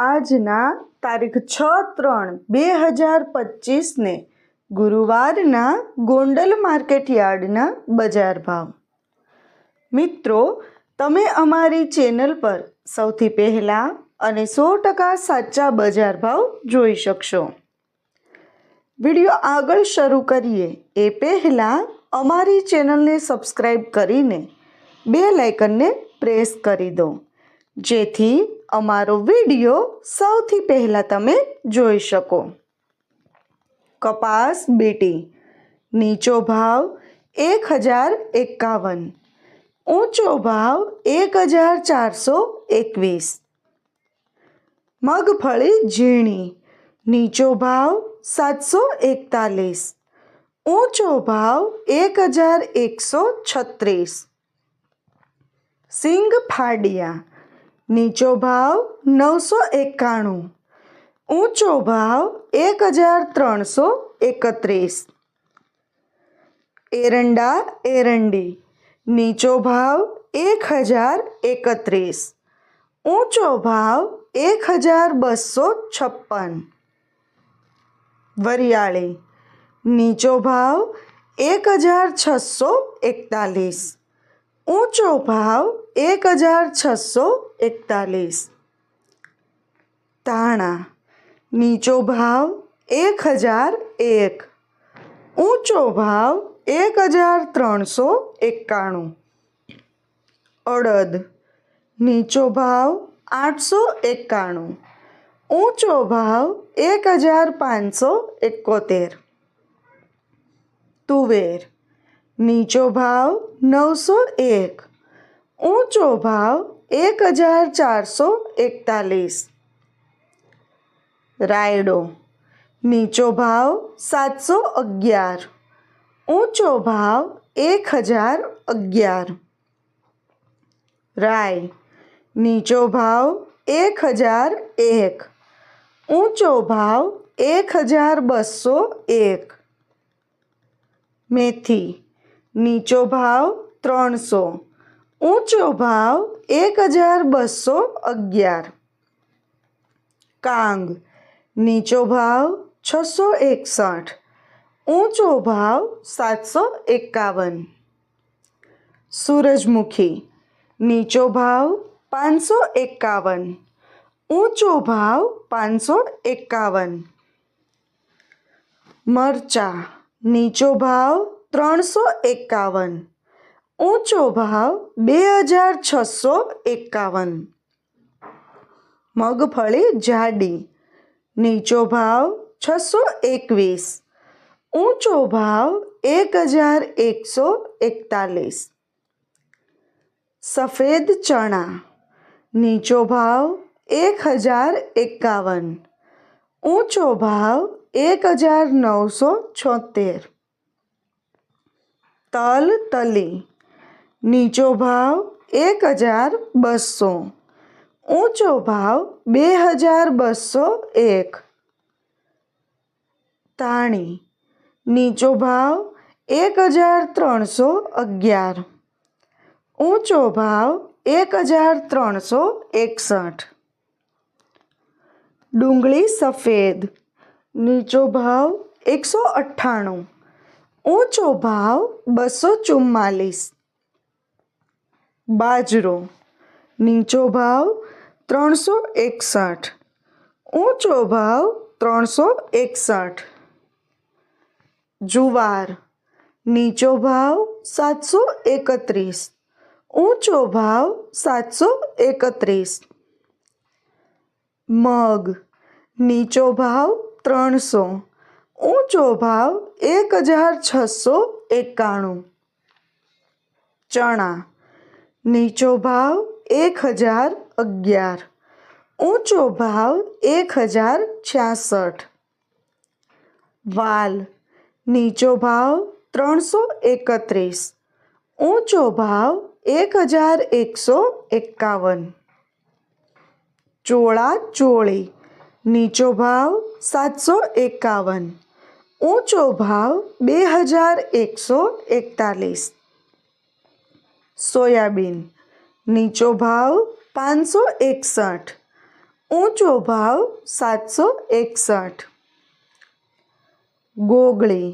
આજના તારીખ 6/3/2025 ગુરુવારના ગોંડલ માર્કેટ યાર્ડના બજાર ભાવ. મિત્રો, તમે અમારી ચેનલ પર સૌથી પહેલાં અને 100% સાચા બજાર ભાવ જોઈ શકશો. વિડીયો આગળ શરૂ કરીએ એ પહેલાં અમારી ચેનલને સબસ્ક્રાઈબ કરીને બેલ આઇકનને પ્રેસ કરી દો, જેથી અમારો વિડીયો સૌથી પહેલાં તમે જોઈ શકો. કપાસ બીટી નીચો ભાવ 1051, ઊંચો ભાવ 1421. મગફળી ઝીણી નીચો ભાવ 741, ઊંચો ભાવ 1136. સિંગ ફાડિયા નીચો ભાવ 991, ઊંચો ભાવ 1331. એરંડા એરંડી નીચો ભાવ 1031, ઊંચો ભાવ 1256. વરિયાળી નીચો ભાવ 1641, ઊંચો ભાવ 1641. ધાણા નીચો ભાવ 1001, ઊંચો ભાવ 1391. અડદ નીચો ભાવ 891, ઊંચો ભાવ 1571. તુવેર નીચો ભાવ 901, ઊંચો ભાવ 1441. રાયડો નીચો ભાવ 711, ઊંચો ભાવ 1011. રાઈ નીચો ભાવ 1001, ઊંચો ભાવ 1201. મેથી નીચો ભાવ 300, ઊંચો ભાવ 1211. કાંગ નીચો ભાવ 661, ઊંચો ભાવ 751. સૂરજમુખી નીચો ભાવ 551, ઊંચો ભાવ 551. મરચાં નીચો ભાવ 351, ઊંચો ભાવ 2651. મગફળી જાડી નીચો ભાવ 621, ઊંચો ભાવ 1141. સફેદ ચણા નીચો ભાવ 1051, ઊંચો ભાવ 1976. તલ તલી નીચો ભાવ 1200, ઊંચો ભાવ 2201. ધાણી નીચો ભાવ 1311, ઊંચો ભાવ 1361. ડુંગળી સફેદ નીચો ભાવ 198, ઊંચો ભાવ 244. બાજરો નીચો ભાવ 361, ઊંચો ભાવ 361. જુવાર નીચો ભાવ 731, ઊંચો ભાવ 731. મગ નીચો ભાવ 300, ઊંચો ભાવ 1691. ચણા નીચો ભાવ 1011, ઊંચો ભાવ 1066. વાલ નીચો ભાવ 331, ઊંચો ભાવ 1151. ચોળા ચોળી નીચો ભાવ 751, ઊંચો ભાવ 2141. સોયાબીન નીચો ભાવ 561, ઊંચો ભાવ 761. ગોગળી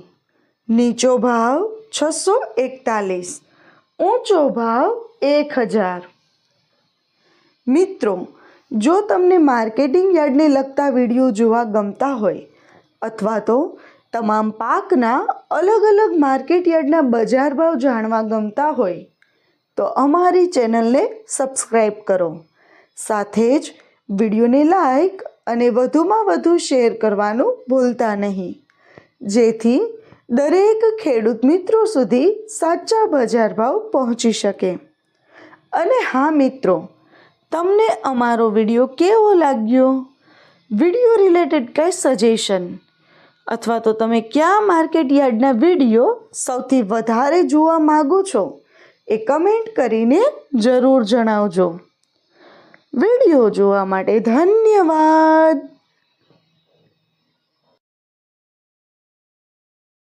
નીચો ભાવ 641, ઊંચો ભાવ 1000. મિત્રો, જો તમને માર્કેટિંગ યાર્ડને લગતા વિડીયો જોવા ગમતા હોય અથવા તો તમામ પાકના અલગ અલગ માર્કેટ યાર્ડના બજાર ભાવ જાણવા ગમતા હોય તો અમારી ચેનલને સબસ્ક્રાઈબ કરો. સાથે જ વિડીયોને લાઈક અને વધુમાં વધુ શેર કરવાનું ભૂલતા નહીં, જેથી દરેક ખેડૂત મિત્રો સુધી સાચા બજાર ભાવ પહોંચી શકે. અને હા મિત્રો, તમને અમારો વિડીયો કેવો લાગ્યો? વિડીયો રિલેટેડ કંઈ સજેશન અથવા તો તમે કયા માર્કેટ યાર્ડના વિડીયો સૌથી વધારે જોવા માગો છો એ કમેન્ટ કરીને જરૂર જણાવજો. વિડીયો જોવા માટે ધન્યવાદ.